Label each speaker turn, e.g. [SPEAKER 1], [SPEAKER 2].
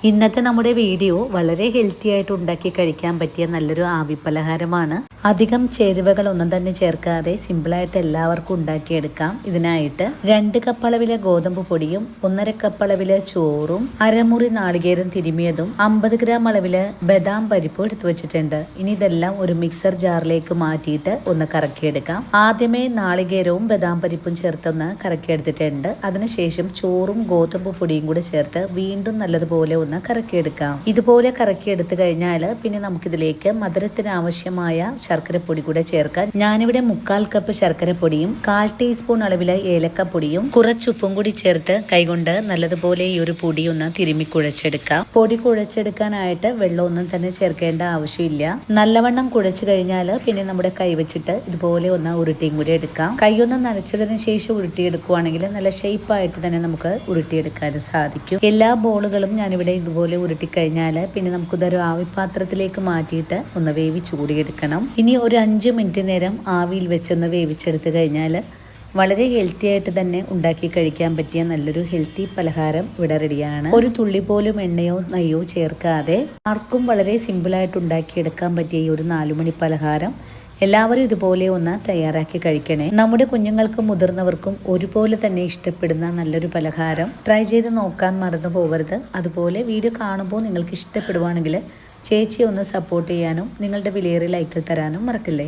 [SPEAKER 1] ഇന്നത്തെ നമ്മുടെ വീഡിയോ വളരെ ഹെൽത്തി ആയിട്ട് ഉണ്ടാക്കി കഴിക്കാൻ പറ്റിയ നല്ലൊരു ആവി പലഹാരമാണ്. അധികം ചേരുവകളൊന്നും തന്നെ ചേർക്കാതെ സിമ്പിളായിട്ട് എല്ലാവർക്കും ഉണ്ടാക്കിയെടുക്കാം. ഇതിനായിട്ട് 2 കപ്പ് അളവിലെ ഗോതമ്പ് പൊടിയും 1.5 കപ്പ് അളവിലെ ചോറും അരമുറി നാളികേരം തിരുമിയതും 50 ഗ്രാം അളവില് ബദാം പരിപ്പും എടുത്തു വെച്ചിട്ടുണ്ട്. ഇനി ഇതെല്ലാം ഒരു മിക്സർ ജാറിലേക്ക് മാറ്റിയിട്ട് ഒന്ന് കറക്കിയെടുക്കാം. ആദ്യമേ നാളികേരവും ബദാം പരിപ്പും ചേർത്തൊന്ന് കറക്കിയെടുത്തിട്ടുണ്ട്. അതിനുശേഷം ചോറും ഗോതമ്പ് പൊടിയും കൂടെ ചേർത്ത് വീണ്ടും നല്ലതുപോലെ ഒന്ന് കറക്കിയെടുക്കാം. ഇതുപോലെ കറക്കിയെടുത്തു കഴിഞ്ഞാൽ പിന്നെ നമുക്കിതിലേക്ക് മധുരത്തിന് ആവശ്യമായ ശർക്കരപ്പൊടി കൂടെ ചേർക്കാം. ഞാനിവിടെ 3/4 കപ്പ് ശർക്കരപ്പൊടിയും 1/4 ടീസ്പൂൺ അളവില് ഏലക്കപ്പൊടിയും കുറച്ചുപ്പും കൂടി ചേർത്ത് കൈകൊണ്ട് നല്ലതുപോലെ ഈ ഒരു പൊടി ഒന്ന് തിരുമ്മി കുഴച്ചെടുക്കാം. പൊടി കുഴച്ചെടുക്കാനായിട്ട് വെള്ളമൊന്നും തന്നെ ചേർക്കേണ്ട ആവശ്യമില്ല. നല്ലവണ്ണം കുഴച്ചു കഴിഞ്ഞാൽ പിന്നെ നമ്മുടെ കൈ വെച്ചിട്ട് ഇതുപോലെ ഒന്ന് ഉരുട്ടിയും കൂടി എടുക്കാം. കൈയൊന്ന് നനച്ചതിന് ശേഷം ഉരുട്ടിയെടുക്കുവാണെങ്കിൽ നല്ല ഷേപ്പായിട്ട് തന്നെ നമുക്ക് ഉരുട്ടിയെടുക്കാൻ സാധിക്കും. എല്ലാ ബോളുകളും ഞാനിവിടെ ഇതുപോലെ ഉരുട്ടിക്കഴിഞ്ഞാൽ പിന്നെ നമുക്കിതൊരു ആവിപാത്രത്തിലേക്ക് മാറ്റിയിട്ട് ഒന്ന് വേവിച്ച് കൂടിയെടുക്കണം. ഇനി ഒരു 5 മിനിറ്റ് നേരം ആവിയിൽ വെച്ചൊന്ന് വേവിച്ചെടുത്ത് കഴിഞ്ഞാൽ വളരെ ഹെൽത്തി ആയിട്ട് തന്നെ ഉണ്ടാക്കി കഴിക്കാൻ പറ്റിയ നല്ലൊരു ഹെൽത്തി പലഹാരം ഇവിടെ റെഡിയാണ്. ഒരു തുള്ളി പോലും എണ്ണയോ നെയ്യോ ചേർക്കാതെ ആർക്കും വളരെ സിമ്പിളായിട്ട് ഉണ്ടാക്കിയെടുക്കാൻ പറ്റിയ ഈ ഒരു 4 മണി പലഹാരം എല്ലാവരും ഇതുപോലെ ഒന്ന് തയ്യാറാക്കി കഴിക്കണേ. നമ്മുടെ കുഞ്ഞുങ്ങൾക്കും മുതിർന്നവർക്കും ഒരുപോലെ തന്നെ ഇഷ്ടപ്പെടുന്ന നല്ലൊരു പലഹാരം ട്രൈ ചെയ്ത് നോക്കാൻ മറന്നു പോകരുത്. അതുപോലെ വീഡിയോ കാണുമ്പോൾ നിങ്ങൾക്ക് ഇഷ്ടപ്പെടുവാണെങ്കിൽ ചേച്ചിയെ ഒന്ന് സപ്പോർട്ട് ചെയ്യാനും നിങ്ങളുടെ വിലയേറിയ ലൈക്കിൽ തരാനും മറക്കില്ലേ.